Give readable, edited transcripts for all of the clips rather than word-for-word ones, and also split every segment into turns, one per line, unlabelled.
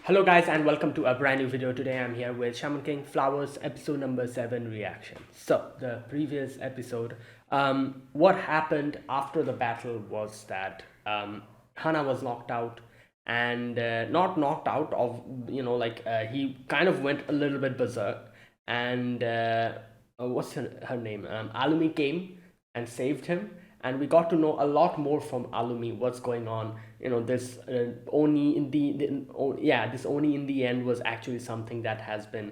Hello guys and welcome to a brand new video. Today I'm here with Shaman King Flowers episode number 7 reaction. So the previous episode, what happened after the battle was that Hana was knocked out and not knocked out of, he kind of went a little bit berserk and what's her name? Alumi came and saved him, and we got to know a lot more from Alumi what's going on. This Oni in this Oni in the end was actually something that has been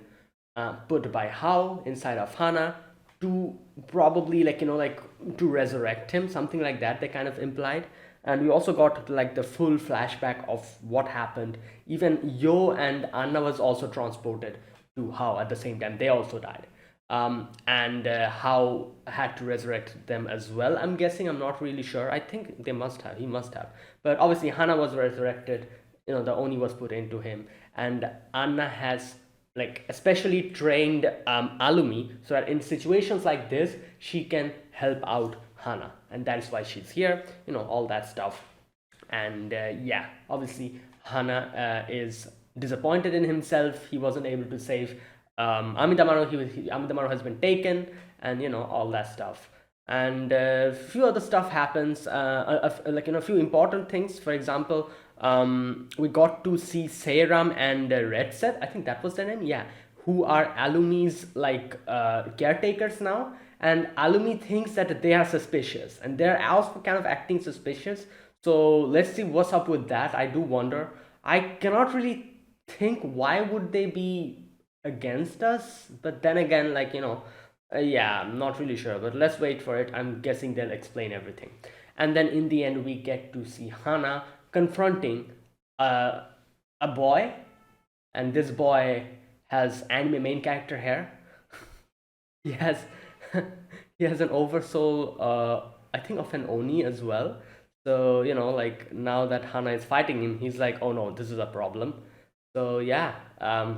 put by Hao inside of Hana to probably to resurrect him, something like that they kind of implied. And we also got like the full flashback of what happened. Even Yo and Anna was also transported to Hao at the same time. They also died. And Hao had to resurrect them as well. I'm guessing. I'm not really sure. I think they must have. He must have. But obviously, Hana was resurrected. The Oni was put into him, and Anna has especially trained Alumi so that in situations like this she can help out Hana, and that is why she's here. All that stuff. And yeah, obviously Hana is disappointed in himself. He wasn't able to save Amidamaru. Amidamaru has been taken, and all that stuff. And a few other stuff happens, a few important things. For example, we got to see Seiram and Red Set. I think that was their name. Yeah, who are Alumi's caretakers now, and Alumi thinks that they are suspicious, and they're also kind of acting suspicious. So let's see what's up with that. I do wonder. I cannot really think why would they be against us, but then again, yeah, I'm not really sure. But let's wait for it. I'm guessing they'll explain everything, and then in the end, we get to see Hana confronting uh, a boy, and this boy has anime main character hair. He has he has an oversoul, I think, of an Oni as well. So now that Hana is fighting him, he's like, oh no, this is a problem. So yeah,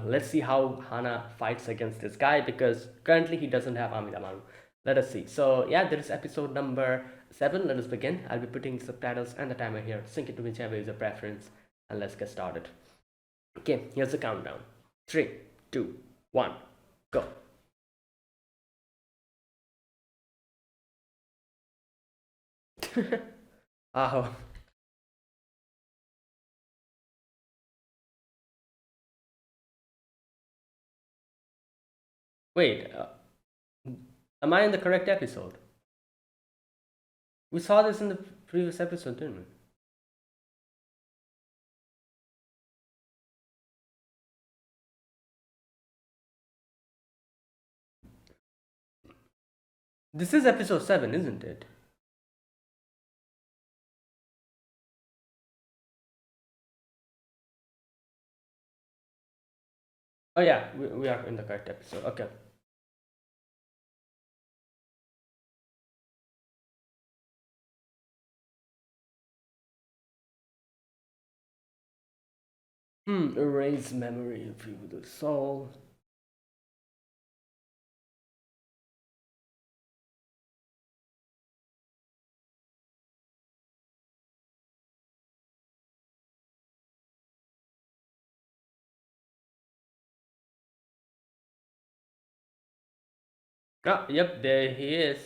let's see how Hana fights against this guy, because currently he doesn't have Amidamaru. Let us see. So yeah, there is episode number 7. Let us begin. I'll be putting subtitles and the timer here. Sync it to whichever is your preference, and let's get started. Okay, here's the countdown. 3, 2, 1, go. Oh, wait. Am I in the correct episode? We saw this in the previous episode, didn't we? This is episode 7, isn't it? Oh yeah, we are in the correct episode. Okay. Erase memory of you with the soul. Ah, yep, there he is.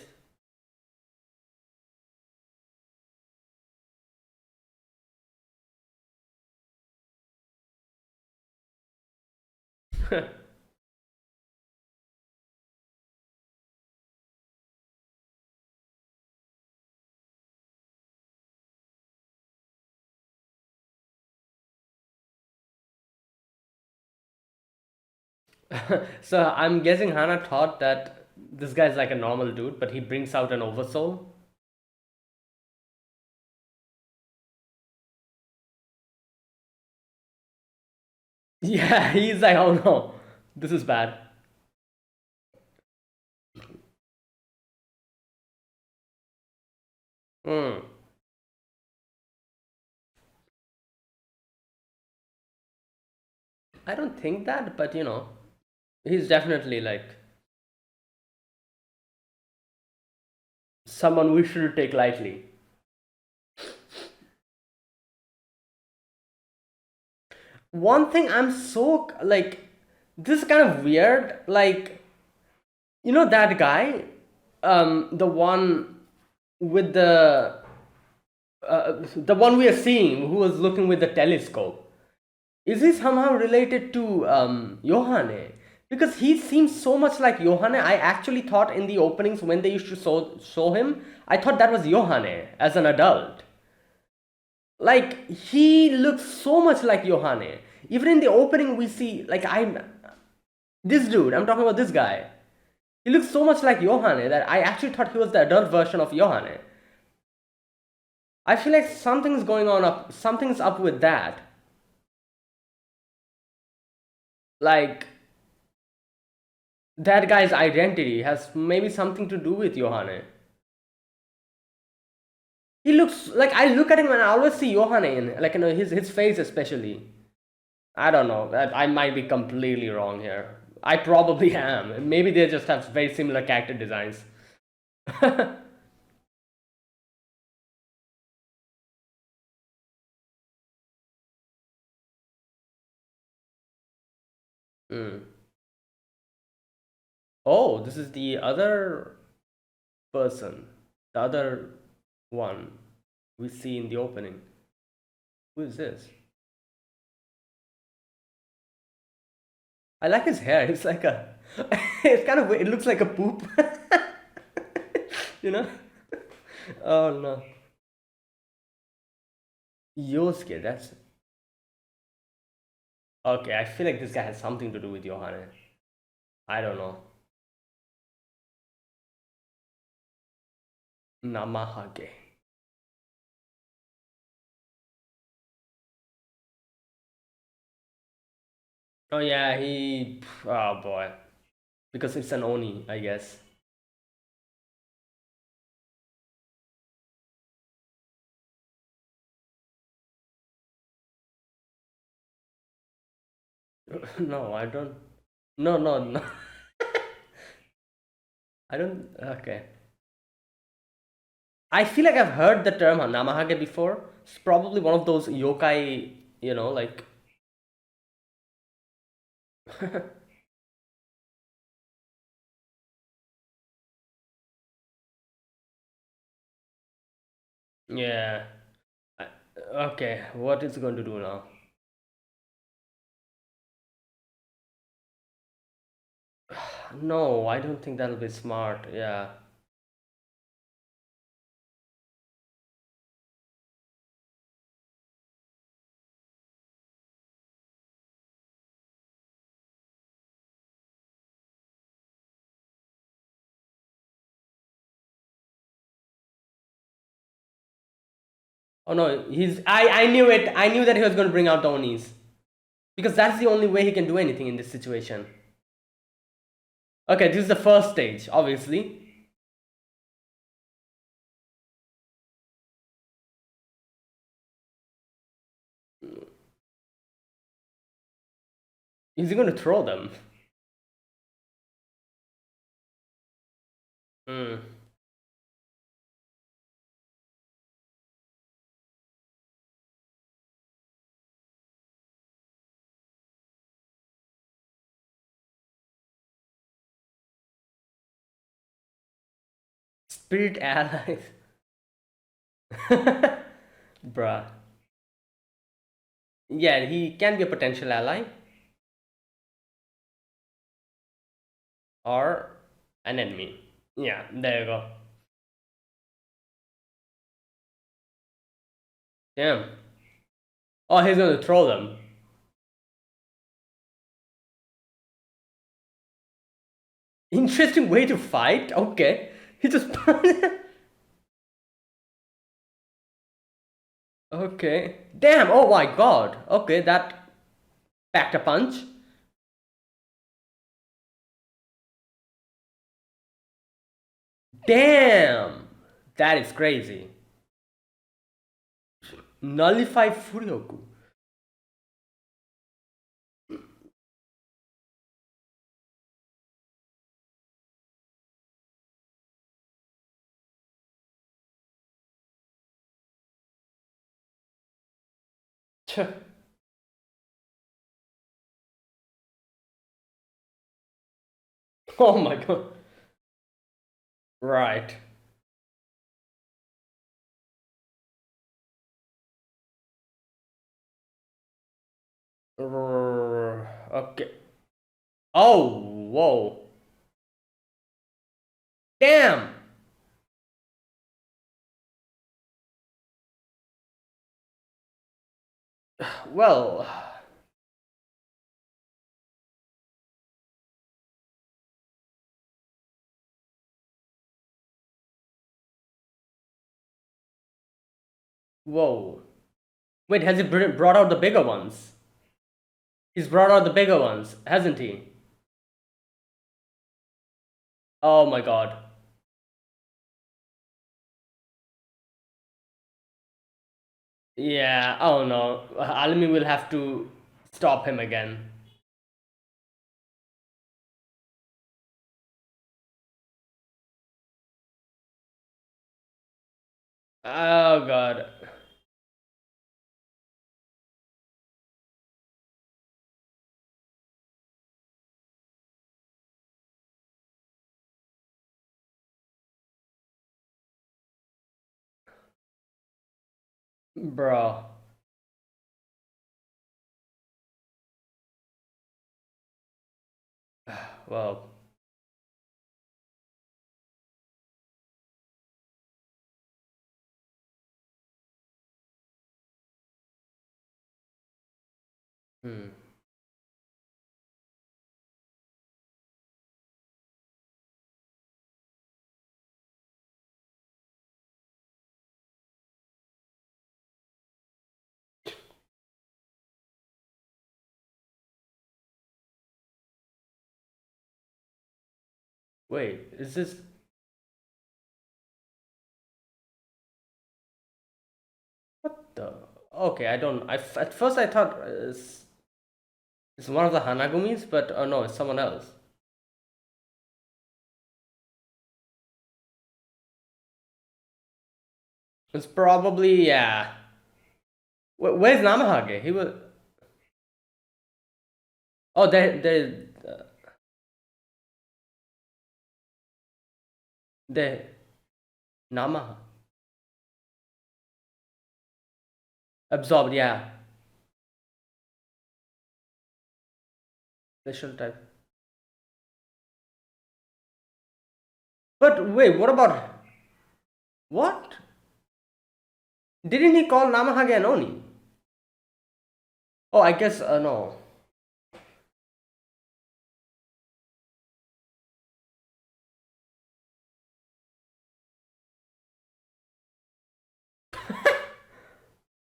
So I'm guessing Hana thought that this guy's like a normal dude, but he brings out an oversoul. Yeah, he's like, oh no, this is bad. Hmm. I don't think that, but he's definitely like someone we should take lightly. one thing I'm so like, this is kind of weird. Like, you know that guy, the one with the one we are seeing who was looking with the telescope. Is he somehow related to Johanne? Because he seems so much like Johanne. I actually thought in the openings when they used to show him, I thought that was Johanne as an adult. Like he looks so much like Johanne. Even in the opening, we see like I'm this dude. I'm talking about this guy. He looks so much like Johanne that I actually thought he was the adult version of Johanne. I feel like something's going on up. Something's up with that. Like that guy's identity has maybe something to do with Johanne. He looks like I look at him and I always see Johanne in like his face especially. I don't know. I might be completely wrong here. I probably am. Maybe they just have very similar character designs. Hmm. Oh, this is the other person, the other one we see in the opening. Who is this? I like his hair. It's like a, it's kind of weird. It looks like a poop. you know? Oh no. Yosuke, that's okay. I feel like this guy has something to do with Johanne. I don't know. Namahage. Oh yeah, he. Oh boy, because it's an oni, I guess. No, I don't. No, no, no. I don't. Okay. I feel like I've heard the term Namahage before. It's probably one of those yokai, like. Yeah. I- Okay, what is it going to do now? No, I don't think that'll be smart. Yeah. Oh no, he's. I knew it. I knew that he was going to bring out the Onis because that's the only way he can do anything in this situation. Okay, this is the first stage, obviously. Is he going to throw them? Hmm. Spirit allies. Bruh. Yeah, he can be a potential ally or an enemy. Yeah, there you go. Damn. Oh, he's going to throw them. Interesting way to fight. Okay. He just. Okay. Damn. Oh my god. Okay, that packed a punch. Damn. That is crazy. Nullify Furyoku. Oh my god. Right. Okay. Oh, whoa. Damn. Well, whoa. Wait, has he brought out the bigger ones? He's brought out the bigger ones, hasn't he? Oh my god. Yeah, oh no. Alimi will have to stop him again. Oh god. Bro. Well, hmm. Wait, is this. What the? Okay, I don't. At first I thought it's one of the Hanagumis, but no, it's someone else. It's probably, yeah. Where's Namahage? He was. Oh, there. Namaha. Absorbed, yeah. Special type. But wait, what about. What? Didn't he call Namahage an Oni? Oh, I guess, no.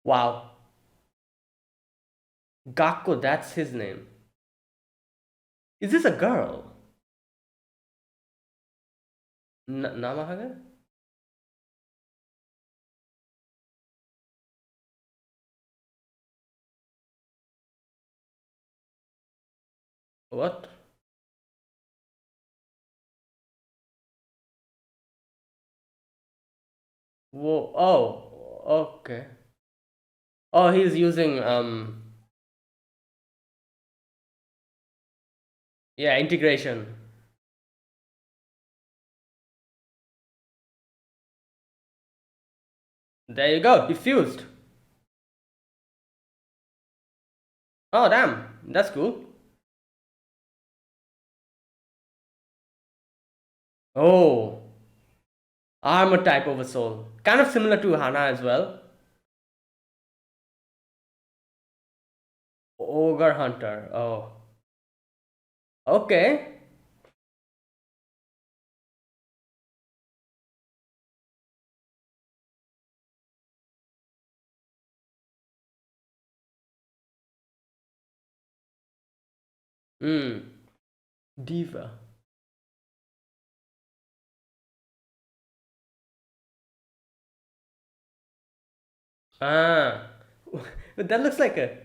Wow. Gakko, that's his name. Is this a girl? Namahage? What? Whoa. Oh, okay. Oh, he's using, yeah, integration. There you go, diffused. Oh, damn. That's cool. Oh, armor type of a soul. Kind of similar to Hana as well. Ogre Hunter. Oh, okay. Hmm. Diva. Ah. But that looks like a.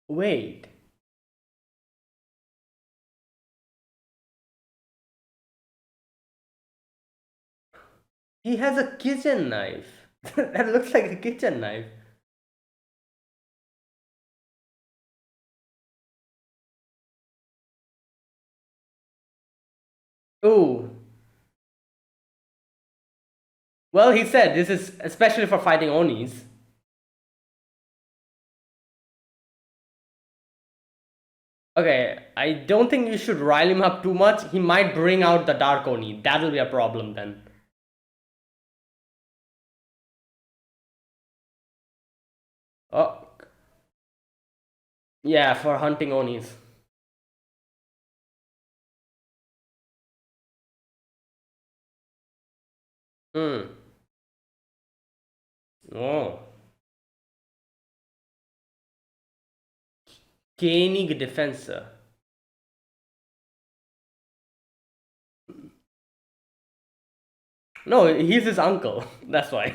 Wait. He has a kitchen knife. That looks like a kitchen knife. Oh, well, he said this is especially for fighting Onis. Okay, I don't think you should rile him up too much. He might bring out the Dark Oni. That'll be a problem then. Oh, yeah, for hunting Onis. Hmm. Oh. Koenig Defensor. No, he's his uncle. That's why.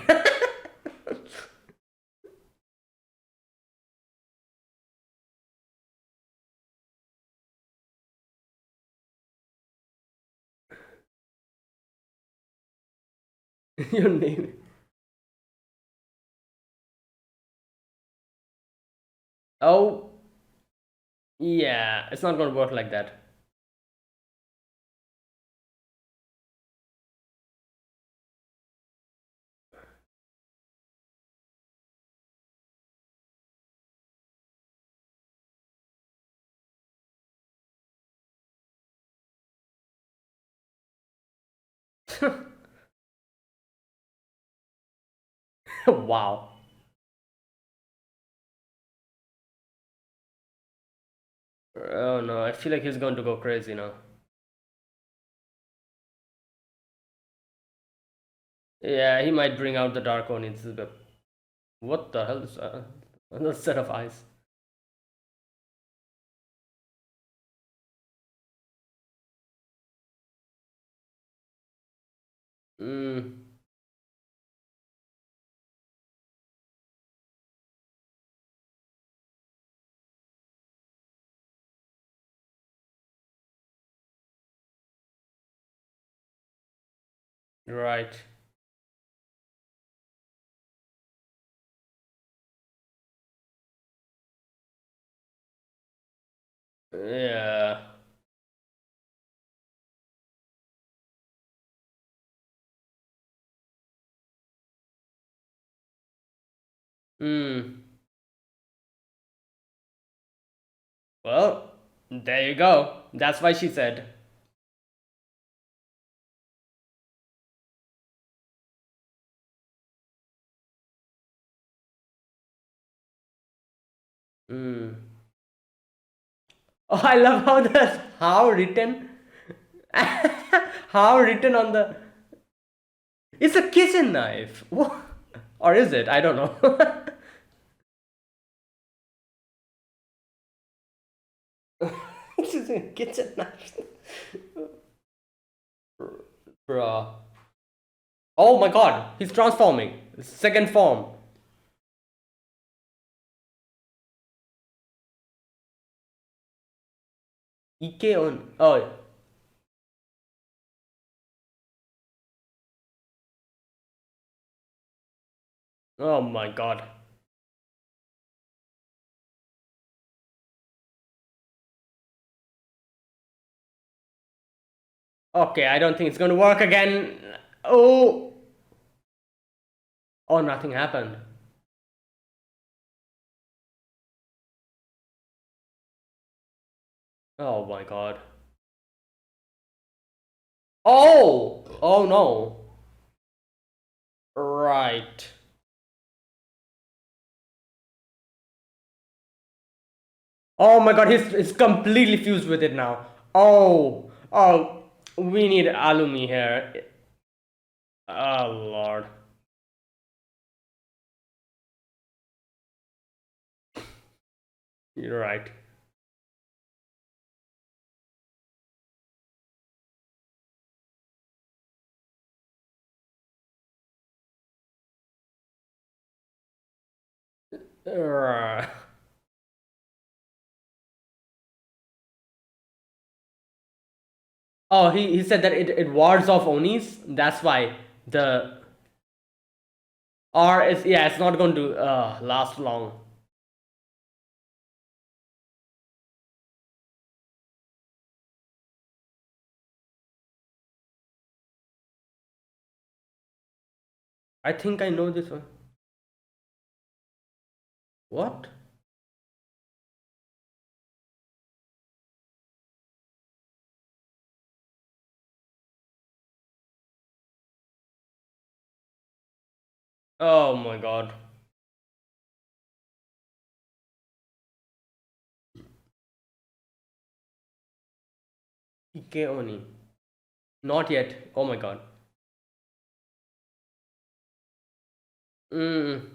Your name. Oh, yeah. It's not gonna work like that. Wow. Oh no, I feel like he's going to go crazy now. Yeah, he might bring out the Dark Oni. What the hell is another set of eyes? Hmm. Right. Yeah. Hmm. Well, there you go. That's why she said. Hmm. Oh, I love how that's how written. How written on the. It's a kitchen knife. What? Or is it? I don't know. It's just a kitchen knife. Bruh. Oh my god, he's transforming. Second form. Ike on. Oh. Oh my god. Okay, I don't think it's gonna work again. Oh. Oh, nothing happened. Oh my god. Oh! Oh no. Right. Oh my god, he's completely fused with it now. Oh. Oh. We need Alumi here. Oh lord. You're right. Uh, Oh, he said that it wards off Onis. That's why the R is, yeah, it's not going to last long. I think I know this one. What? Oh my god. Ike Oni. Not yet. Oh my god. Mm.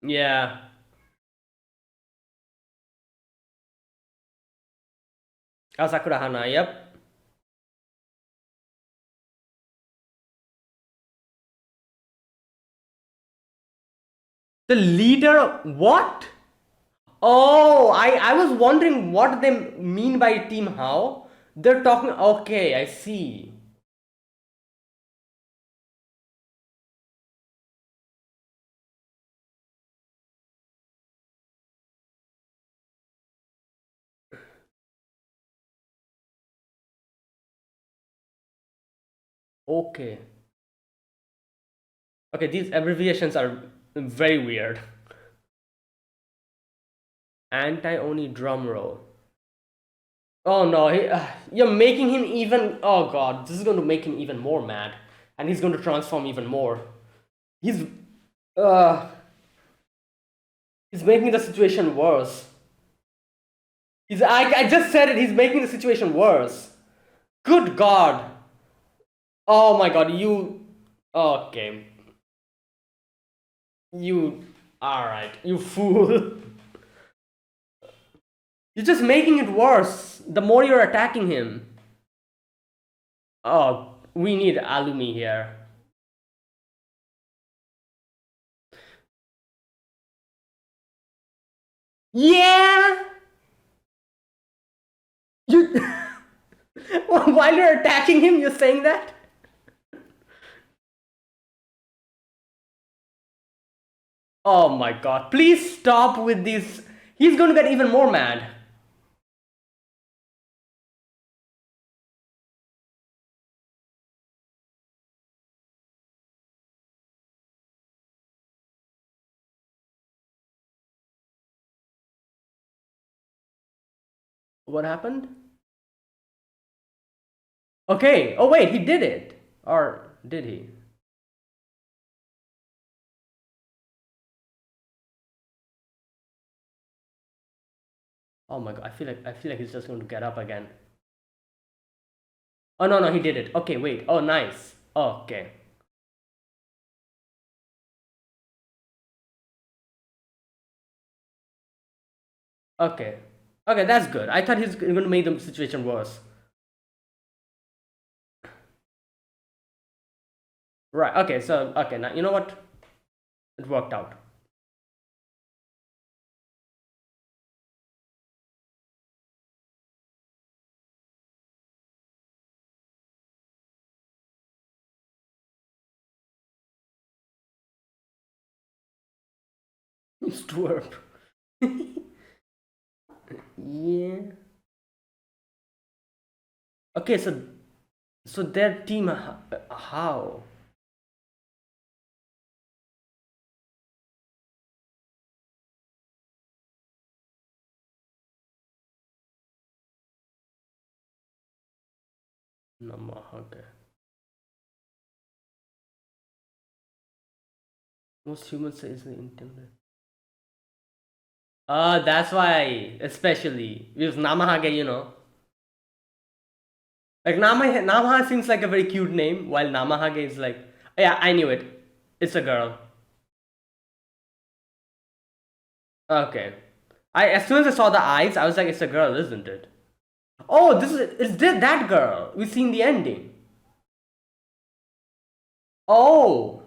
Yeah. Asakura Hana. Yep. The leader. What? Oh, I was wondering what they mean by Team How. They're talking. Okay, I see. Okay. Okay, these abbreviations are very weird. Anti-Oni drum roll. Oh no, you're making him even. Oh god, this is going to make him even more mad. And he's going to transform even more. He's. Uh, he's making the situation worse. I just said it, he's making the situation worse. Good god. Oh my god, you. Okay. You. Alright, you fool. You're just making it worse. The more you're attacking him. Oh, we need Alumi here. Yeah! You. While you're attacking him, you're saying that? Oh my god. Please stop with this. He's gonna get even more mad. What happened? Okay. Oh wait, he did it. Or did he? Oh my god, I feel like he's just going to get up again. Oh no, no, he did it. Okay, wait. Oh nice. Okay. Okay. Okay, that's good. I thought he's going to make the situation worse. Right. Okay, so okay, now you know what? It worked out. Stwerp. Yeah. Okay, so their team how? Okay. Most humans say is the intimidated. That's why, especially because Namahage, like Namaha seems like a very cute name, while Namahage is like, yeah, I knew it. It's a girl. Okay. I as soon as I saw the eyes, I was like, it's a girl, isn't it? Oh, that girl we see in the ending. Oh,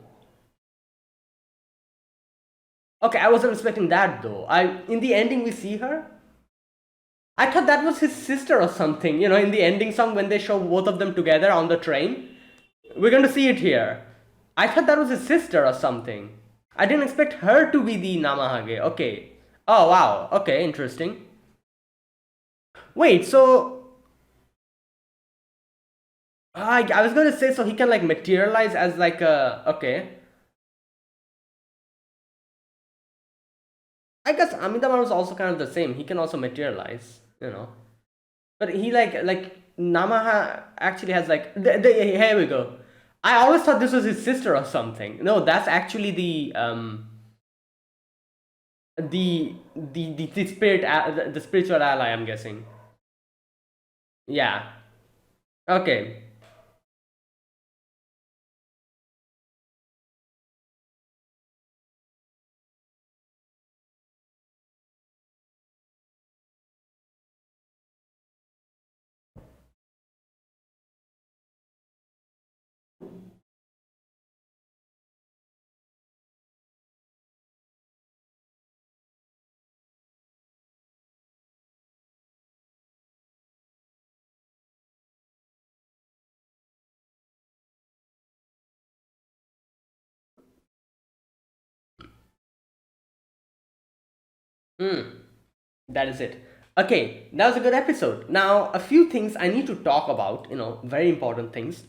okay. I wasn't expecting that though. I in the ending we see her. I thought that was his sister or something. In the ending song when they show both of them together on the train. We're going to see it here. I thought that was his sister or something. I didn't expect her to be the Namahage. Okay. Oh wow. Okay, interesting. Wait, so I was gonna say, so he can like materialize as like a, okay. I guess Amitabh was also kind of the same. He can also materialize, you know. But he like Namaha actually has like here we go. I always thought this was his sister or something. No, that's actually the spirit the spiritual ally, I'm guessing. Yeah. Okay. Hmm. That is it. Okay, that was a good episode. Now, a few things I need to talk about, very important things.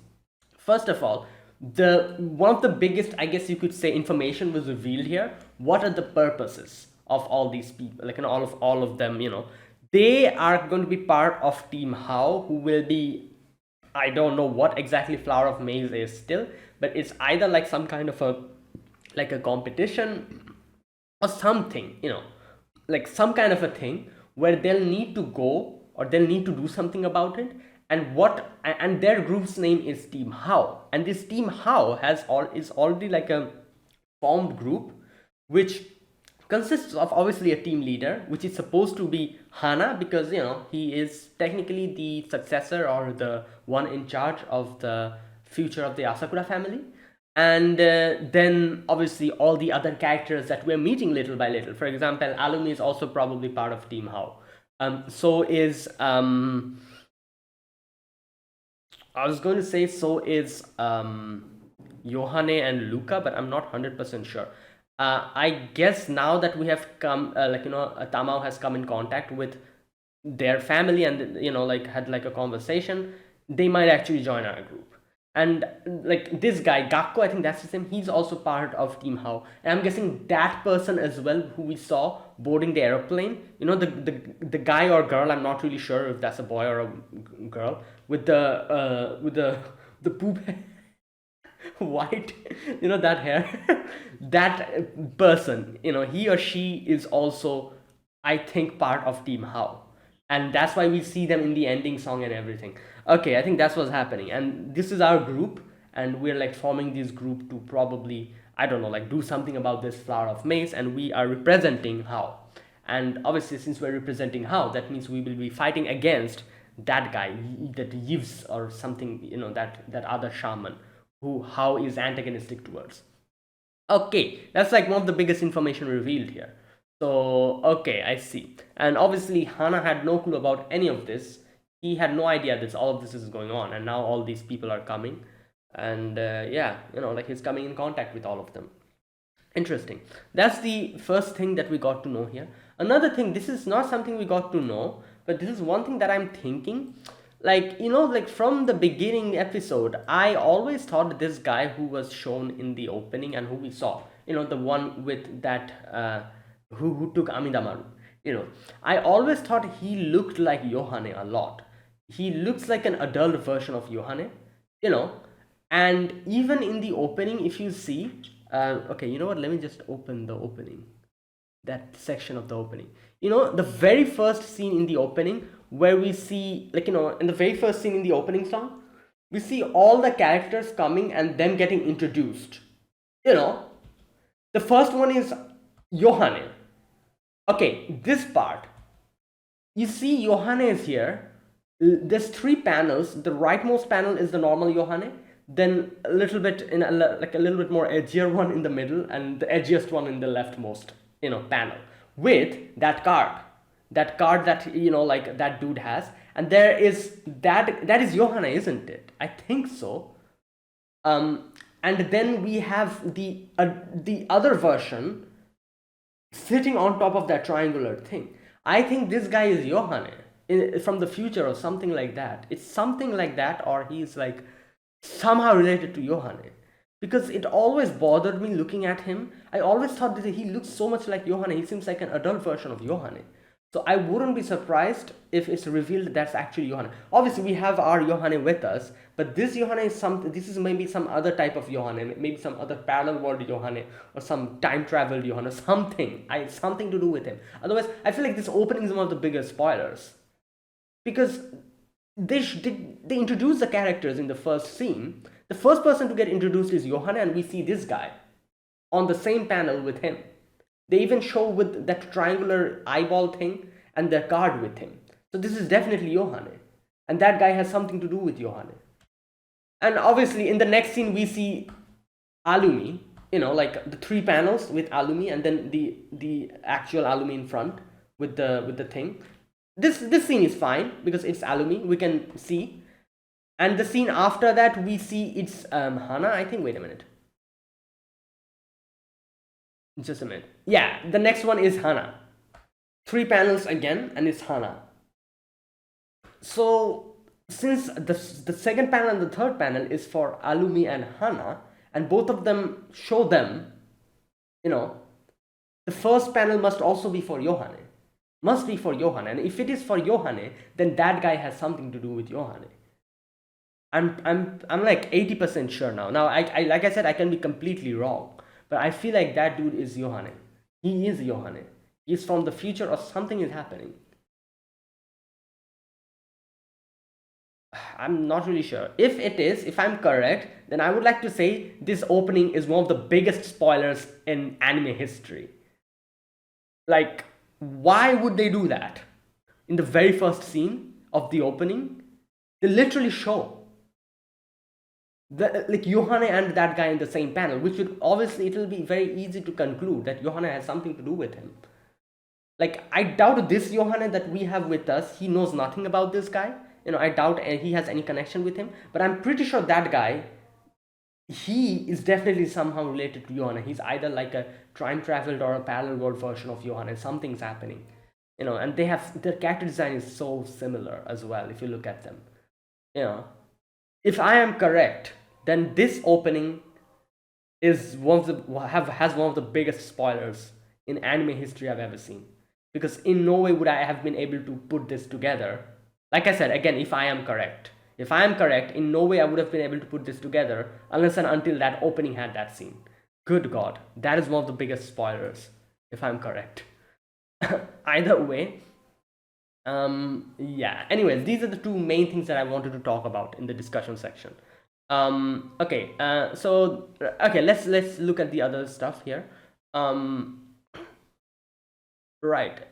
First of all, the one of the biggest, I guess you could say, information was revealed here. What are the purposes of all these people? Like, all of them, they are going to be part of Team How, who will be, I don't know what exactly Flower of Maize is still, but it's either like some kind of a like a competition or something, like some kind of a thing where they'll need to go or they'll need to do something about it. And their group's name is Team How, and this Team How is already like a formed group, which consists of obviously a team leader, which is supposed to be Hana, because he is technically the successor or the one in charge of the future of the Asakura family. And then obviously all the other characters that we're meeting little by little. For example, Alumi is also probably part of Team How. So is I was going to say, so is Yohane and Luca, but I'm not 100% sure. I guess now that we have come, Tamao has come in contact with their family and like had like a conversation, they might actually join our group. And like this guy Gakko, I think that's his name, he's also part of Team How, and I'm guessing that person as well who we saw boarding the airplane, the guy or girl, I'm not really sure if that's a boy or a girl, with the poop white, that hair. That person, he or she is also, I think, part of Team How, and that's why we see them in the ending song and everything. Okay, I think that's what's happening, and this is our group, and we're like forming this group to probably, I don't know, like do something about this Flower of Maize, and we are representing How. And obviously, since we're representing How, that means we will be fighting against that guy, that Yves or something, that other shaman who How is antagonistic towards. Okay, that's like one of the biggest information revealed here. So, okay, I see. And obviously, Hana had no clue about any of this. He had no idea that all of this is going on, and now all these people are coming. And yeah, like he's coming in contact with all of them. Interesting. That's the first thing that we got to know here. Another thing, this is not something we got to know, but this is one thing that I'm thinking. Like, like from the beginning episode, I always thought this guy who was shown in the opening and who we saw, the one with that, who took Amidamaru, I always thought he looked like Yohane a lot. He looks like an adult version of Yohane, you know, and even in the opening, if you see, okay, you know what, let me just open the opening, that section of the opening. The very first scene in the opening, where we see, like, in the very first scene in the opening song, we see all the characters coming and them getting introduced. you know the first one is Yohane. Okay, this part, you see Yohane is here. There's three panels. The rightmost panel is the normal Yohane, then a little bit in like a little bit more edgier one in the middle, and the edgiest one in the leftmost panel, with that card that like that dude has. And there is that is Johanna, isn't it? I think so. And then we have the other version sitting on top of that triangular thing. I think this guy is Johanne from the future or something like that. It's something like that, or he's like somehow related to Johanne, because it always bothered me looking at him. I always thought that he looks so much like Johanne. He seems like an adult version of Johanne. So I wouldn't be surprised if it's revealed that's actually Johanne. Obviously, we have our Johanne with us, but this Johanne is some. This is maybe some other type of Johanne, maybe some other parallel world Johanne, or some time travel Johanne, something. Something to do with him. Otherwise, I feel like this opening is one of the biggest spoilers, because they introduce the characters in the first scene. The first person to get introduced is Johanna, and we see this guy on the same panel with him. They even show with that triangular eyeball thing and the card with him. So this is definitely Johanna, and that guy has something to do with Johanna. And obviously, in the next scene, we see Alumi. Like the three panels with Alumi, and then the actual Alumi in front with the thing. This scene is fine because it's Alumi, we can see. And the scene after that, we see it's Hana, I think. Wait a minute. Just a minute. Yeah, the next one is Hana. Three panels again, and it's Hana. So since the second panel and the third panel is for Alumi and Hana, and both of them show them, the first panel must also be for Johanne. Must be for Johanne. And if it is for Johanne, then that guy has something to do with Johanne. I'm like 80% sure now. Now I like I said, I can be completely wrong, but I feel like that dude is Johanne. He is Johanne. He's from the future, or something is happening. I'm not really sure. If I'm correct, then I would like to say this opening is one of the biggest spoilers in anime history. Like, why would they do that? In the very first scene of the opening, they literally show like Johanna and that guy in the same panel, which would obviously, it will be very easy to conclude that Johanna has something to do with him. Like, I doubt this Johanna that we have with us, he knows nothing about this guy. I doubt he has any connection with him, but I'm pretty sure that guy, he is definitely somehow related to Johanna. He's either like a time traveled or a parallel world version of Johanna. Something's happening, and their character design is so similar as well. If you look at them, if I am correct, then this opening is has one of the biggest spoilers in anime history I've ever seen. Because in no way would I have been able to put this together. Like I said, again, if I am correct, in no way I would have been able to put this together unless and until that opening had that scene. Good God, that is one of the biggest spoilers, if I'm correct. Either way, yeah. Anyways, these are the two main things that I wanted to talk about in the discussion section. Okay. Okay, let's look at the other stuff here. Right.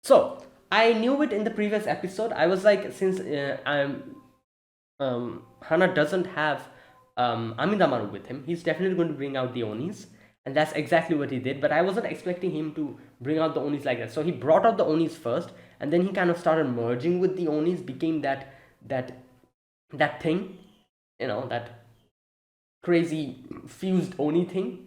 So I knew it in the previous episode. I was like, since Hana doesn't have Amidamaru with him, he's definitely going to bring out the Onis, and that's exactly what he did. But I wasn't expecting him to bring out the Onis like that. So he brought out the Onis first, and then he kind of started merging with the Onis, became that thing, that crazy fused Oni thing.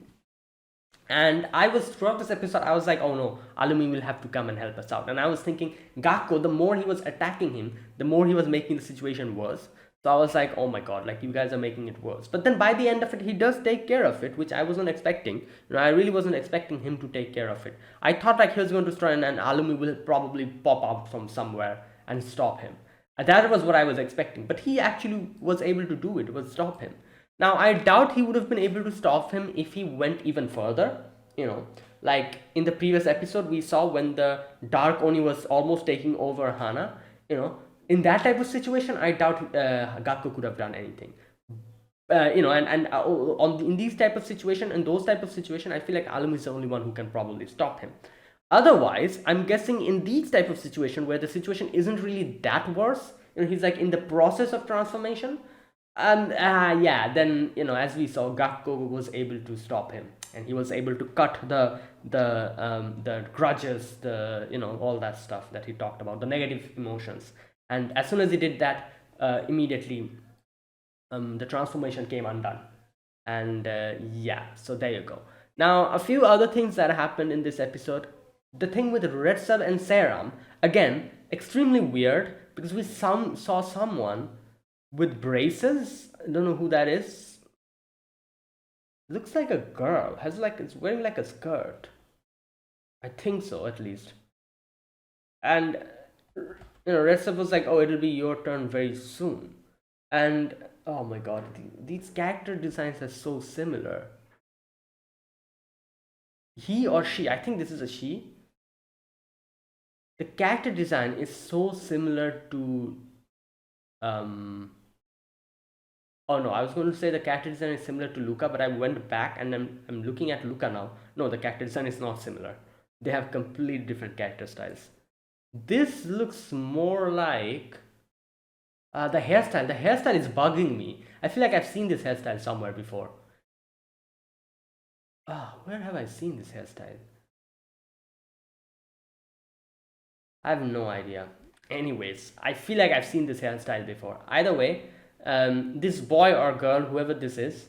And I was, throughout this episode, I was like, oh no, Alumi will have to come and help us out. And I was thinking, Gakko, the more he was attacking him, the more he was making the situation worse. So I was like, oh my god, like, you guys are making it worse. But then by the end of it, he does take care of it, which I wasn't expecting. I really wasn't expecting him to take care of it. I thought like he was going to start and Alumi will probably pop out from somewhere and stop him. And that was what I was expecting. But he actually was able to do it, was stop him. Now, I doubt he would have been able to stop him if he went even further. Like in the previous episode, we saw when the Dark Oni was almost taking over Hana. In that type of situation, I doubt Gakko could have done anything. In these type of situation and those type of situation, I feel like Alum is the only one who can probably stop him. Otherwise, I'm guessing in these type of situation where the situation isn't really that worse, he's like in the process of transformation. Yeah, then as we saw, Gakko was able to stop him, and he was able to cut the grudges, all that stuff that he talked about, the negative emotions. And as soon as he did that, immediately the transformation came undone. And yeah, so there you go. Now, a few other things that happened in this episode. The thing with Red Sub and Serum, again, extremely weird, because we saw someone with braces. I don't know who that is. Looks like a girl. Has like it's wearing like a skirt. I think so, at least. And Red Stuff was like, "Oh, it'll be your turn very soon." And oh my god, these character designs are so similar. He or she, I think this is a she. The character design is so similar to um oh no, I was going to say the character design is similar to Luca, but I went back and I'm looking at Luca now. No, the character design is not similar. They have completely different character styles. This looks more like the hairstyle. The hairstyle is bugging me. I feel like I've seen this hairstyle somewhere before. Ah, where have I seen this hairstyle? I have no idea. Anyways, I feel like I've seen this hairstyle before. Either way, this boy or girl, whoever this is,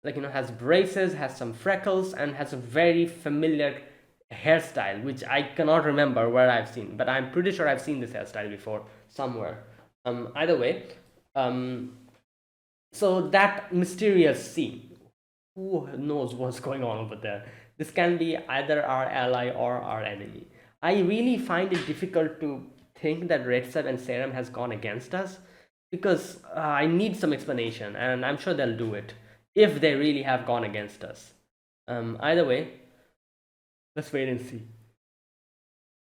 like has braces, has some freckles, and has a very familiar hairstyle, which I cannot remember where I've seen, but I'm pretty sure I've seen this hairstyle before somewhere. Either way, so that mysterious scene, who knows what's going on over there? This can be either our ally or our enemy. I really find it difficult to think that Red Sub and Serum has gone against us because I need some explanation, and I'm sure they'll do it if they really have gone against us. Either way, let's wait and see.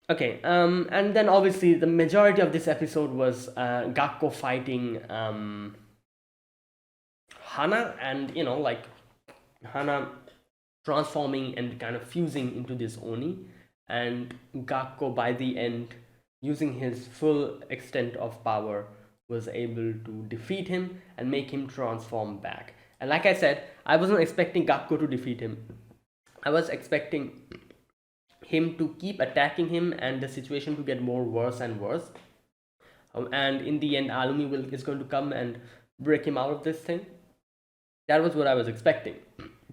Okay, and then obviously the majority of this episode was Gakko fighting Hana, and like Hana transforming and kind of fusing into this Oni, and Gakko by the end, using his full extent of power, was able to defeat him and make him transform back. And like I said, I wasn't expecting Gakko to defeat him. I was expecting him to keep attacking him and the situation to get more worse and worse. And in the end, Alumi is going to come and break him out of this thing. That was what I was expecting.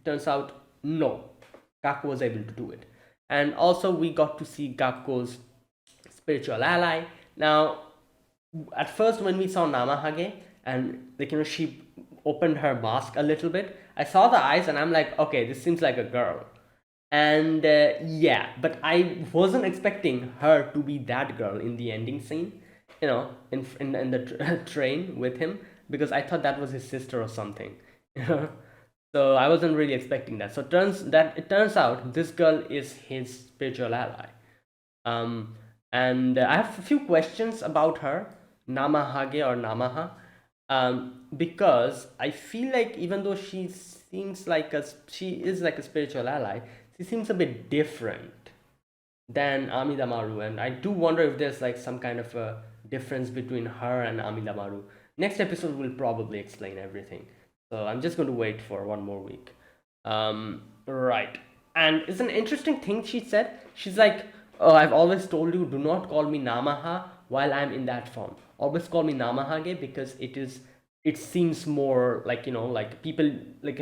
Turns out, no. Gakko was able to do it. And also, we got to see Gakko's spiritual ally. Now, at first, when we saw Namahage, and she opened her mask a little bit, I saw the eyes and I'm like, okay, this seems like a girl. And yeah, but I wasn't expecting her to be that girl in the ending scene, in the train with him, because I thought that was his sister or something. So I wasn't really expecting that. So it turns out this girl is his spiritual ally. And I have a few questions about her, Namahage or Namaha, because I feel like even though she is like a spiritual ally, she seems a bit different than Amidamaru, and I do wonder if there's like some kind of a difference between her and Amidamaru. Next episode will probably explain everything. So I'm just going to wait for one more week. Right. And it's an interesting thing she said. She's like, "Oh, I've always told you, do not call me Namaha while I'm in that form. Always call me Namahage because it seems more like, like people, like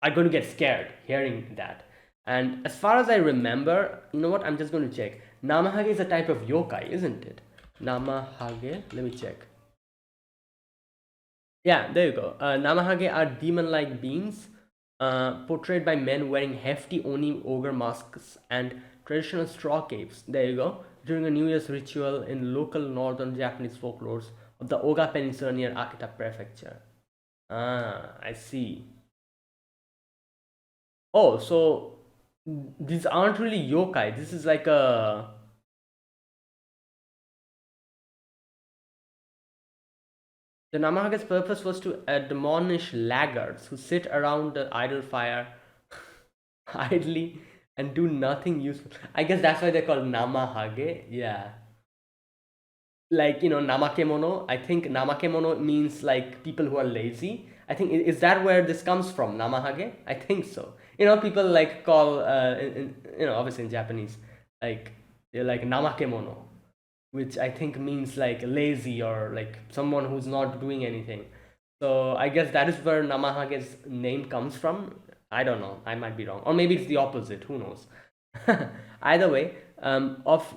are going to get scared hearing that." And as far as I remember, you know what? I'm just going to check. Namahage is a type of yokai, isn't it? Namahage, let me check. Yeah, there you go. Namahage are demon-like beings portrayed by men wearing hefty Oni ogre masks and traditional straw capes. There you go. During a New Year's ritual in local northern Japanese folklores of the Oga Peninsula near Akita Prefecture. Ah, I see. Oh, so these aren't really yokai. This is like a. The Namahage's purpose was to admonish laggards who sit around the idle fire idly and do nothing useful. I guess that's why they're called Namahage. Yeah. Like, Namakemono. I think Namakemono means like people who are lazy. I think, is that where this comes from? Namahage? I think so. People like call, obviously in Japanese, like, they're like Namakemono, which I think means like lazy or like someone who's not doing anything. So I guess that is where Namahage's name comes from. I don't know. I might be wrong, or maybe it's the opposite. Who knows? Either way, of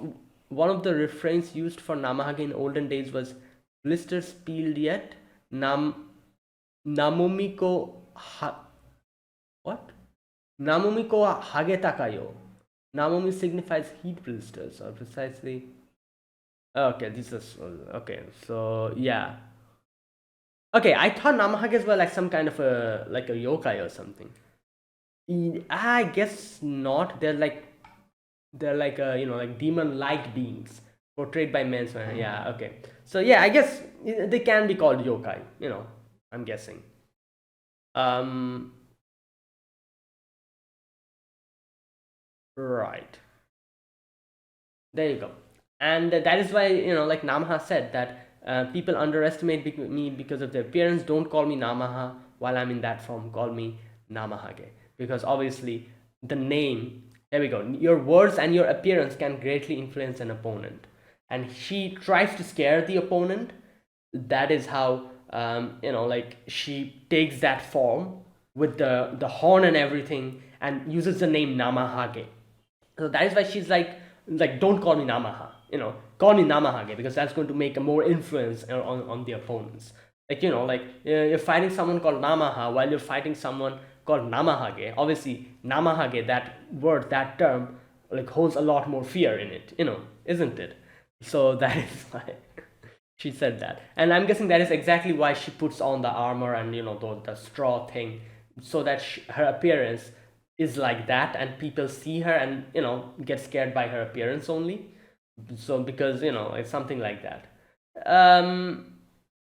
one of the refrains used for Namahage in olden days was blisters peeled yet. Nam Namomiko what? Namomiko Hagetakayo. Namomi signifies heat blisters, or precisely. Okay, this is okay. So yeah. Okay, I thought Namahages were like some kind of a like a yokai or something. I guess not. They're like like demon-like beings portrayed by men. So, yeah. Okay. So yeah, I guess they can be called yokai. I'm guessing. Um. Right. There you go. And that is why, like Namaha said, that people underestimate me because of their appearance. Don't call me Namaha while I'm in that form. Call me Namahage. Because obviously, the name, there we go. Your words and your appearance can greatly influence an opponent. And she tries to scare the opponent. That is how, like she takes that form with the horn and everything and uses the name Namahage. So that is why she's like don't call me Namaha, call me Namahage, because that's going to make a more influence on the opponents. Like you're fighting someone called Namaha while you're fighting someone called Namahage. Obviously, Namahage, that word, that term, like holds a lot more fear in it, isn't it? So that is why she said that, and I'm guessing that is exactly why she puts on the armor and the straw thing, so that her appearance is like that and people see her and get scared by her appearance only. So because it's something like that. um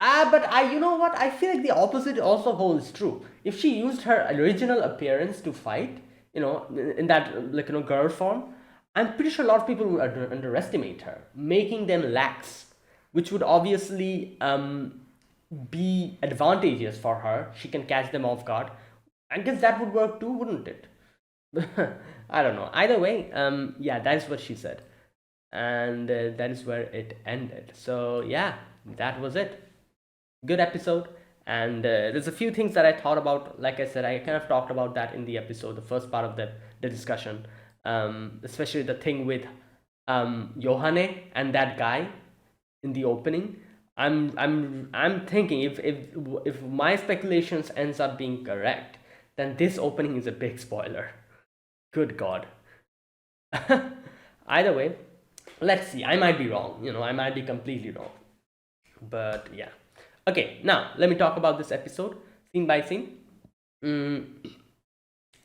but I you know what, I feel like the opposite also holds true. If she used her original appearance to fight, in that like girl form, I'm pretty sure a lot of people would underestimate her, making them lax, which would obviously be advantageous for her. She can catch them off guard. I guess that would work too, wouldn't it? I don't know. Either way, yeah, that is what she said, and that is where it ended. So yeah, that was it. Good episode, and there's a few things that I thought about. Like I said, I kind of talked about that in the episode, the first part of the discussion, especially the thing with Johanne and that guy in the opening. I'm thinking if my speculations ends up being correct, then this opening is a big spoiler. Good God. Either way, let's see. I might be wrong. I might be completely wrong. But yeah. Okay, now let me talk about this episode scene by scene. Mm,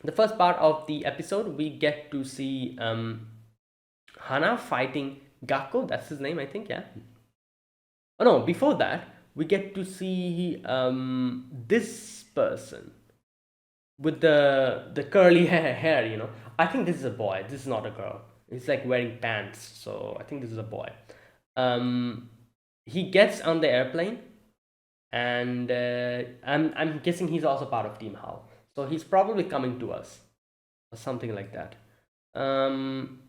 the first part of the episode, we get to see Hana fighting Gakko. That's his name, I think. Yeah. Oh no! Before that, we get to see this person with the curly hair. I think this is a boy. This is not a girl. He's like wearing pants, so I think this is a boy. Um, he gets on the airplane, and I'm guessing he's also part of Team How. So he's probably coming to us, or something like that. Um,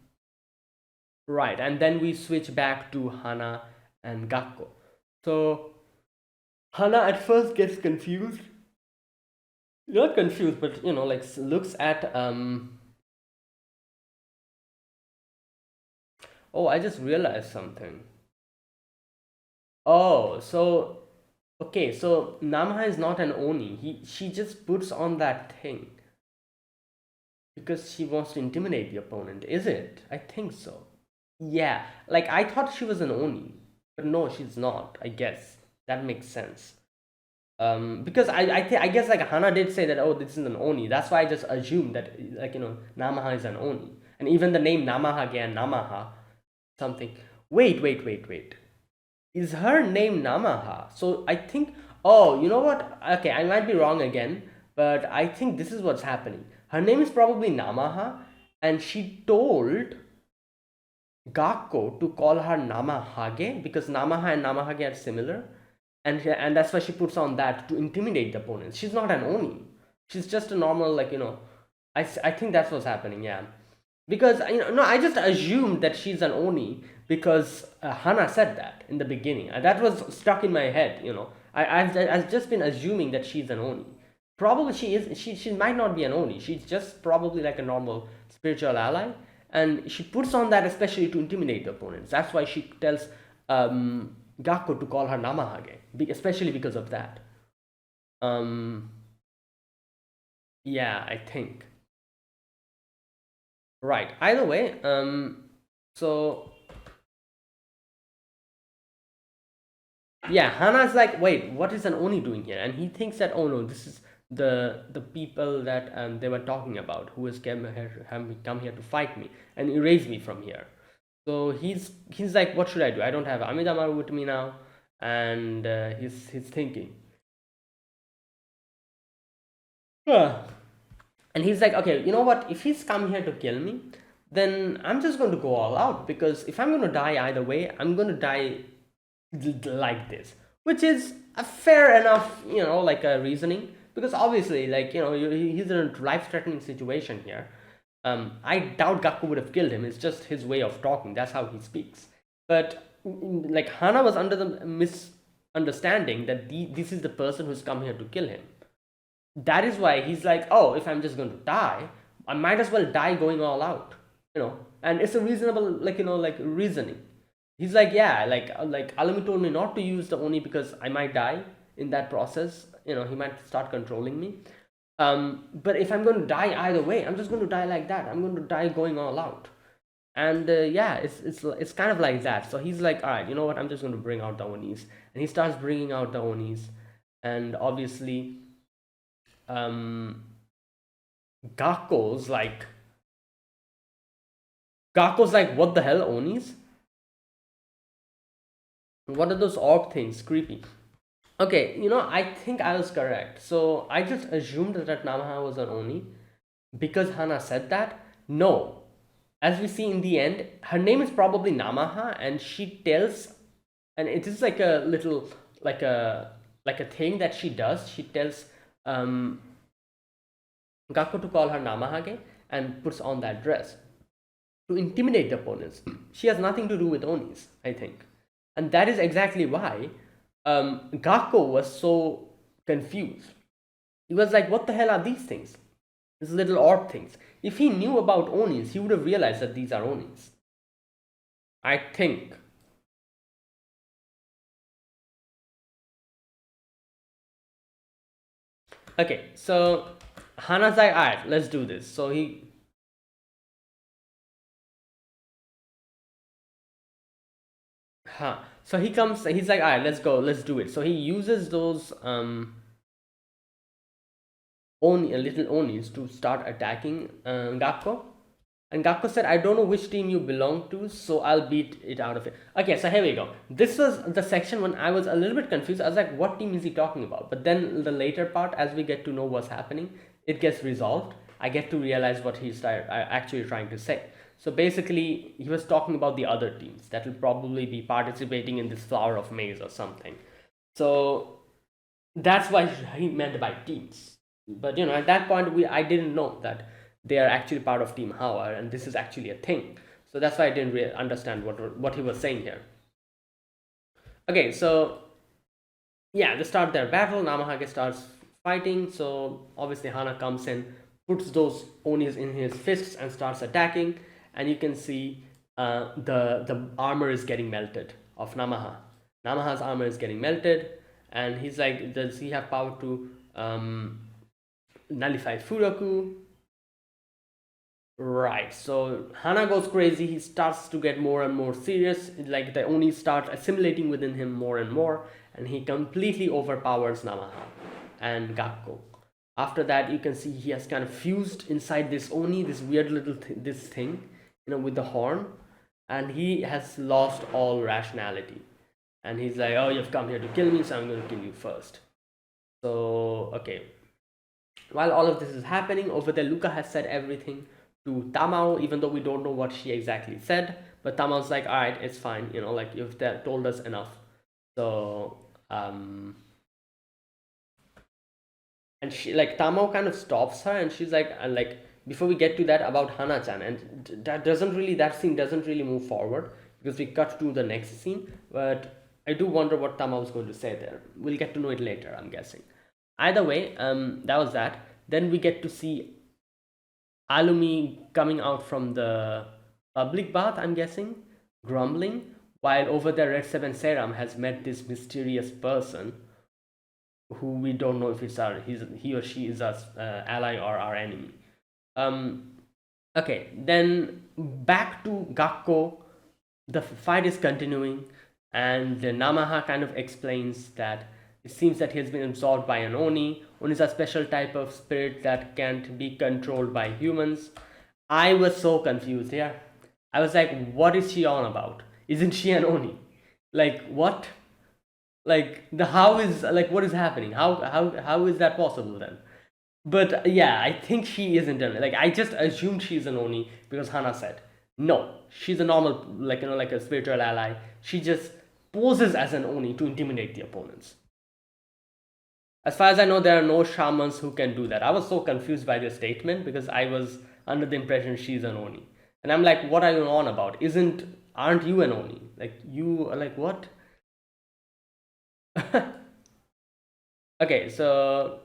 right, and then we switch back to Hana and Gakko. So Hana at first gets confused, not confused, but like looks at Oh, I just realized something. Oh, so okay, so Namaha is not an Oni. She just puts on that thing because she wants to intimidate the opponent, is it? I think so. Yeah, like I thought she was an Oni, but no, she's not. I guess that makes sense. Because I guess like Hana did say that, oh, this is an Oni. That's why I just assumed that, like, Namaha is an Oni, and even the name Namaha again, Namaha something. Wait. Is her name Namaha? So I think, oh, you know what? Okay, I might be wrong again, but I think this is what's happening. Her name is probably Namaha, and she told Gakko to call her Namahage because Namaha and Namahage are similar, and that's why she puts on that to intimidate the opponent. She's not an Oni. She's just a normal, like, I think that's what's happening. Yeah, because no, I just assumed that she's an Oni because Hana said that in the beginning. That was stuck in my head. I've just been assuming that she's an Oni. Probably she is. She might not be an Oni. She's just probably like a normal spiritual ally, and she puts on that especially to intimidate the opponents. That's why she tells Gakko to call her Namahage, especially because of that. Um, yeah, I think. Right. Either way, so yeah, Hana's like, wait, what is an Oni doing here? And he thinks that, oh no, this is the people that they were talking about, who has come here to fight me and erase me from here. So he's like, what should I do? I don't have Amidamaru with me now, and he's thinking. Huh. And he's like, okay, you know what? If he's come here to kill me, then I'm just going to go all out, because if I'm going to die either way, I'm going to die like this, which is a fair enough, like a reasoning, because obviously, like, he's in a life-threatening situation here. I doubt Gaku would have killed him. It's just his way of talking. That's how he speaks. But like, Hana was under the misunderstanding that this is the person who's come here to kill him. That is why he's like, oh, if I'm just going to die, I might as well die going all out, And it's a reasonable, like, like reasoning. He's like, yeah, like Alumi told me not to use the Oni because I might die in that process. He might start controlling me. But if I'm going to die either way, I'm just going to die like that. I'm going to die going all out. And yeah, it's kind of like that. So he's like, all right, you know what? I'm just going to bring out the Onis, and he starts bringing out the Onis, and obviously, um, Gakko's like, what the hell, Onis? What are those orb things? Creepy. Okay, I think I was correct. So I just assumed that Namaha was an Oni because Hana said that. No. As we see in the end, her name is probably Namaha, and she tells, and it is like a little, like a thing that she does. She tells Gakko to call her Namahage and puts on that dress to intimidate the opponents. She has nothing to do with Onis, I think. And that is exactly why Gakko was so confused. He was like, what the hell are these things? These little orb things. If he knew about Onis, he would have realized that these are Onis. I think. Okay, so Hana's like, alright, let's do this. So so he comes, he's like, alright, let's go, let's do it. So he uses those little Onis to start attacking Gakko. And Gakko said, I don't know which team you belong to, so I'll beat it out of it. Okay, so here we go. This was the section when I was a little bit confused. I was like, what team is he talking about? But then the later part, as we get to know what's happening, it gets resolved. I get to realize what he's actually trying to say. So basically, he was talking about the other teams that will probably be participating in this Flower of Maize or something. So that's why he meant by teams. But at that point, I didn't know that they are actually part of Team Howard, and this is actually a thing. So that's why I didn't really understand what he was saying here. Okay, so yeah, they start their battle. Namahage starts fighting. So obviously Hana comes in, puts those Onis in his fists, and starts attacking. And you can see the armor is getting melted of Namaha. Namaha's armor is getting melted, and he's like, does he have power to nullify Furoku? Right, so Hana goes crazy. He starts to get more and more serious. Like, the Oni start assimilating within him more and more, and he completely overpowers Namaha and Gakko. After that, you can see he has kind of fused inside this Oni, this weird little this thing, with the horn, and he has lost all rationality. And he's like, oh, you've come here to kill me, so I'm going to kill you first. So, okay. While all of this is happening, over there, Luca has said everything to Tamao, even though we don't know what she exactly said. But Tamao's like, all right, it's fine, like, you've told us enough. So, and she, like, Tamao kind of stops her, and she's like, before we get to that, about Hana-chan, and that scene doesn't really move forward, because we cut to the next scene. But I do wonder what Tamao's going to say there. We'll get to know it later, I'm guessing. Either way, that was that. Then we get to see Alumi coming out from the public bath, I'm guessing, grumbling. while over there Red 7 Serum has met this mysterious person who we don't know if he or she is our ally or our enemy. Um, okay, then back to Gakko. The fight is continuing, and the Namaha kind of explains that it seems that he has been absorbed by an Oni. Oni is a special type of spirit that can't be controlled by humans. I was so confused here. I was like, what is she on about? Isn't she an Oni? Like, what? Like, the how is, like, what is happening? How is that possible then? But yeah, I think she isn't an, like, I just assumed she's an Oni because Hana said. No, she's a normal, like, like a spiritual ally. She just poses as an Oni to intimidate the opponents. As far as I know, there are no shamans who can do that. I was so confused by this statement because I was under the impression she's an Oni. And I'm like, what are you on about? Aren't you an Oni? Like, you are like, what? Okay, so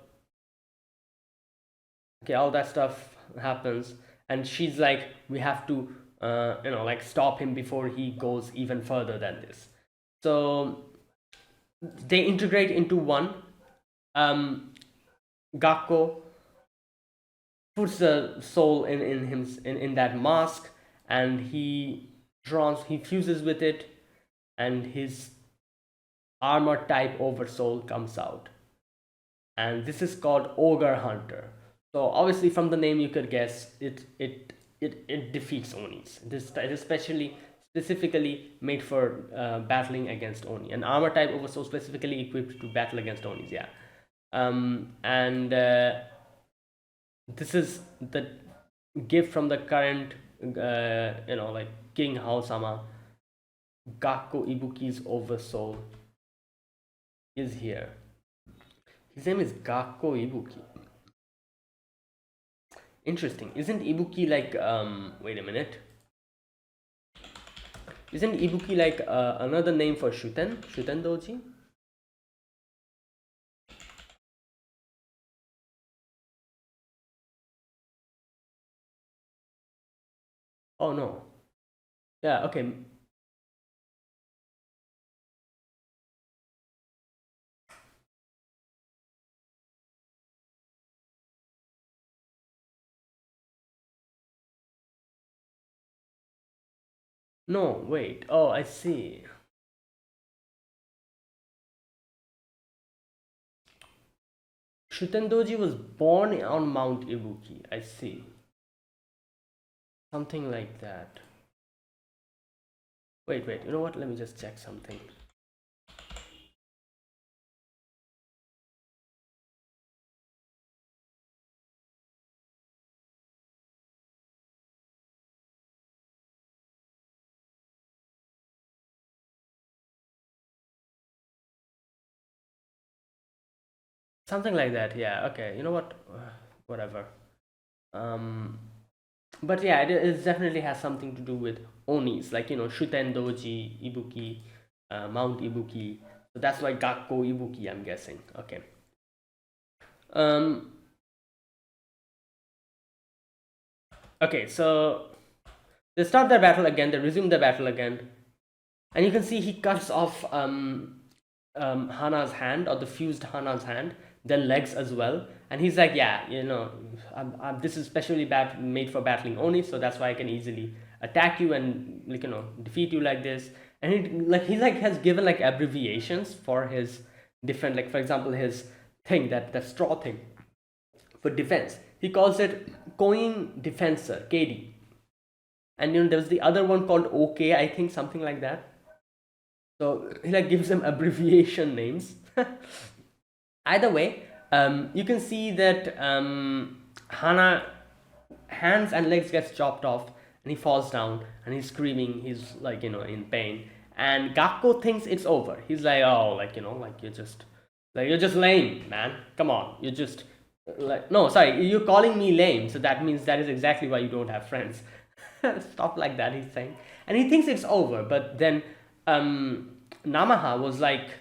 okay, all that stuff happens, and she's like, we have to like stop him before he goes even further than this. So they integrate into one. Gakko puts the soul in him in that mask, and he fuses with it, and his armor type oversoul comes out, and this is called Ogre Hunter. So obviously, from the name, you could guess it defeats Onis. This is specifically made for battling against Oni. An armor type oversoul specifically equipped to battle against Onis. Yeah, and this is the gift from the current, like King Haosama. Gakko Ibuki's oversoul is here. His name is Gakko Ibuki. Interesting. Isn't Ibuki like wait a minute. Isn't Ibuki like another name for Shuten? Shuten Doji? Oh no. Yeah, okay. No, wait. Oh, I see. Shutendoji was born on Mount Ibuki. I see. Something like that. Wait. You know what? Let me just check something. Something like that. Yeah. Okay. You know what? Whatever. Um, but yeah, it definitely has something to do with Onis, like Shuten Doji, Ibuki, Mount Ibuki. So that's why Gakko Ibuki, I'm guessing. Okay. Um. Okay. So they start their battle again. They resume their battle again, and you can see he cuts off Hana's hand, or the fused Hana's hand, then legs as well. And he's like, yeah, this is specially made for battling Oni, so that's why I can easily attack you and defeat you like this. And he has given like abbreviations for his different, like for example his thing, that straw thing for defense. He calls it Coin Defensor, KD. And there was the other one called OK, I think, something like that. So he like gives them abbreviation names. Either way, you can see that Hana hands and legs gets chopped off, and he falls down and he's screaming. He's like in pain. And Gakko thinks it's over. He's like, oh, you're just lame, man. Come on, you're just like, no, sorry, you're calling me lame. So that means that is exactly why you don't have friends. Stuff like that, he's saying, and he thinks it's over. But then Namaha was like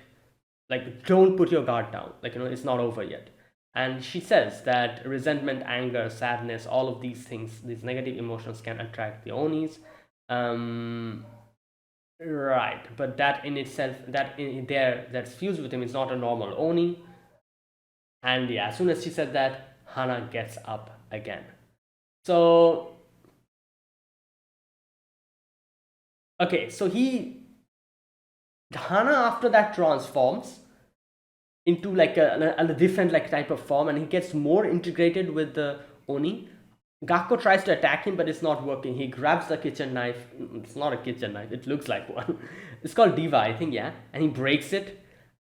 don't put your guard down, it's not over yet. And she says that resentment, anger, sadness, all of these things, these negative emotions, can attract the Onis. Right, but that in itself, that in there, that's fused with him is not a normal Oni. And yeah, as soon as she said that, Hana gets up again. So, okay, so Hana after that transforms into like a different like type of form, and he gets more integrated with the Oni. Gakko tries to attack him, but it's not working. He grabs the kitchen knife. It's not a kitchen knife. It looks like one. It's called Diva, I think, yeah. And he breaks it,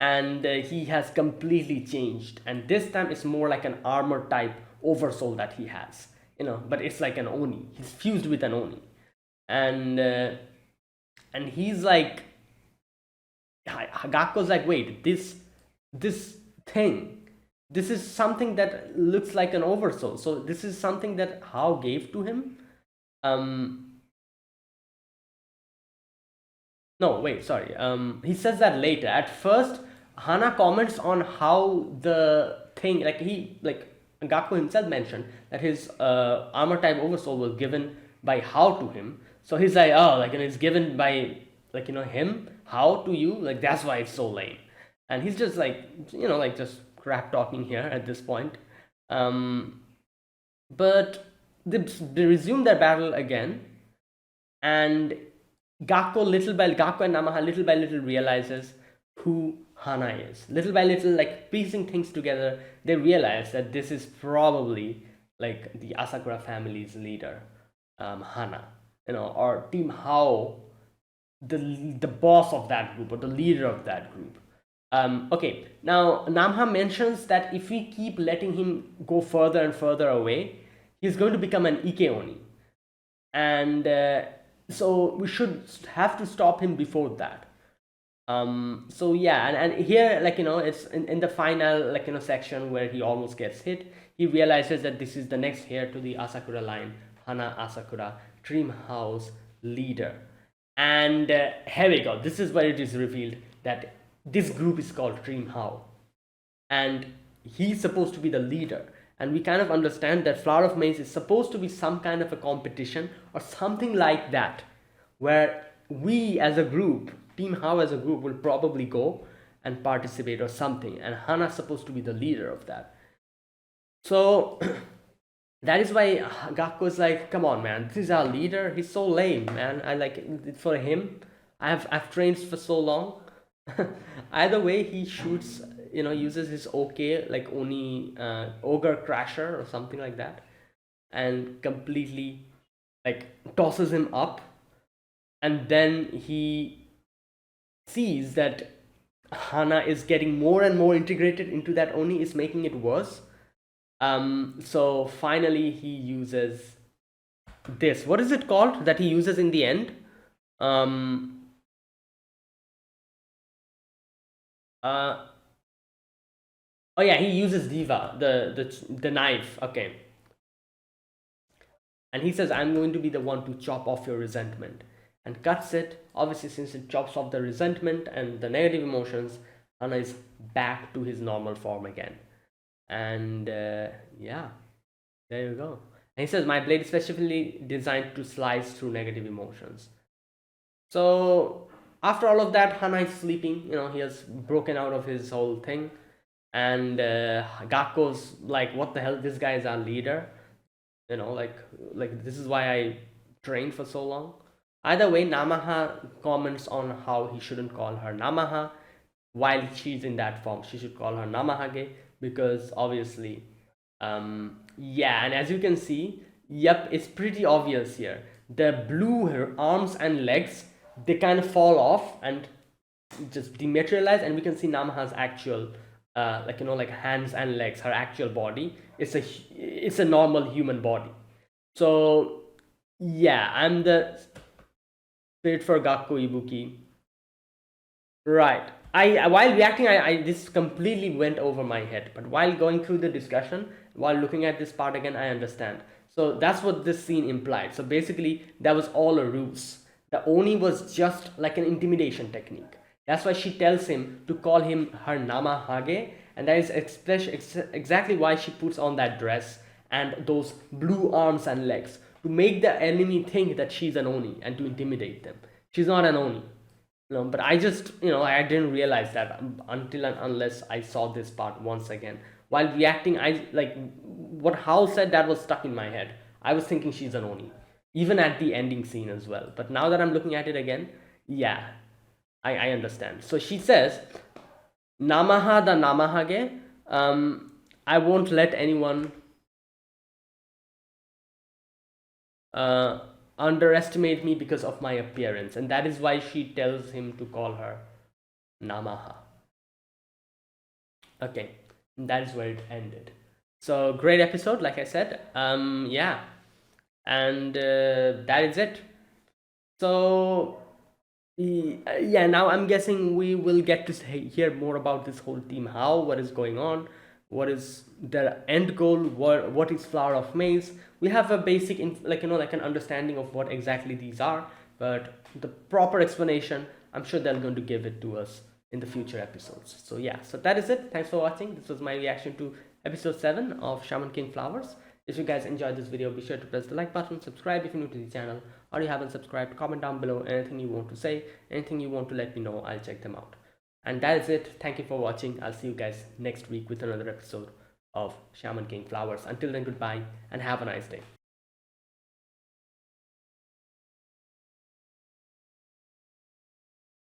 and he has completely changed. And this time, it's more like an armor type oversoul that he has, But it's like an Oni. He's fused with an Oni, and he's like, Gakko's like, wait, this thing, this is something that looks like an oversoul. So this is something that Hao gave to him. No, wait, sorry. He says that later. At first, Hana comments on how the thing, like Gakko himself mentioned that his armor type oversoul was given by Hao to him. So he's like, oh, like, it's given by, like, him, Hao to you. Like, that's why it's so lame. And he's just like, like just crap talking here at this point. But they resume their battle again, and Gakko and Namaha little by little realizes who Hana is. Little by little, like piecing things together, they realize that this is probably like the Asakura family's leader, Hana, or Team Hao, the boss of that group or the leader of that group. Okay, now Namha mentions that if we keep letting him go further and further away, he's going to become an Ike Oni. And so we should have to stop him before that. So yeah, and here, like, it's in the final, like, section where he almost gets hit, he realizes that this is the next heir to the Asakura line, Hana Asakura, Dream House leader. And here we go, this is where it is revealed that this group is called Dream Hao, and he's supposed to be the leader. And we kind of understand that Flower of Maize is supposed to be some kind of a competition or something like that, where we as a group, Team Hao as a group, will probably go and participate or something, and Hana's supposed to be the leader of that. So that is why Gakko's like, come on, man, this is our leader. He's so lame, man. I like it for him. I've trained for so long. Either way, he shoots, uses his OK, like Oni Ogre Crasher or something like that, and completely like tosses him up. And then he sees that Hana is getting more and more integrated into that Oni, is making it worse. So finally he uses this. What is it called that he uses in the end? Oh yeah, he uses Diva, the knife. Okay. And he says, I'm going to be the one to chop off your resentment. And cuts it. Obviously, since it chops off the resentment and the negative emotions, Hana is back to his normal form again. And yeah, there you go. And he says, my blade is specifically designed to slice through negative emotions. So after all of that, Hana is sleeping. He has broken out of his whole thing. And Gakko's like, what the hell? This guy is our leader. Like this is why I trained for so long. Either way, Namaha comments on how he shouldn't call her Namaha while she's in that form. She should call her Namahage, because obviously, yeah. And as you can see, yep, it's pretty obvious here. The blue arms and legs, they kind of fall off and just dematerialize, and we can see Namaha's actual like hands and legs, her actual body. It's a normal human body. So yeah, I'm the spirit for Gakko Ibuki. Right. I while reacting, I this completely went over my head. But while going through the discussion, while looking at this part again, I understand. So that's what this scene implied. So basically, that was all a ruse. The Oni was just like an intimidation technique. That's why she tells him to call him her Namahage, and that is exactly why she puts on that dress and those blue arms and legs, to make the enemy think that she's an Oni and to intimidate them. She's not an Oni. No, but I just, I didn't realize that until and unless I saw this part once again. While reacting, I like what Hal said, that was stuck in my head. I was thinking she's an Oni, even at the ending scene as well. But now that I'm looking at it again, yeah, I understand. So she says, Namaha da Namahage, I won't let anyone uh, underestimate me because of my appearance. And that is why she tells him to call her Namaha. Okay, that is where it ended. So great episode, like I said. Yeah, and that is it. So yeah, now I'm guessing we will get to hear more about this whole team. How, what is going on, what is their end goal, what is Flower of Maze. We have a basic like an understanding of what exactly these are, but the proper explanation, I'm sure they're going to give it to us in the future episodes. So yeah, so that is it. Thanks for watching. This was my reaction to episode 7 of Shaman King Flowers. If you guys enjoyed this video, be sure to press the like button, subscribe if you're new to the channel, or you haven't subscribed, comment down below anything you want to say, anything you want to let me know, I'll check them out. And that is it. Thank you for watching. I'll see you guys next week with another episode of Shaman King Flowers. Until then, goodbye and have a nice day.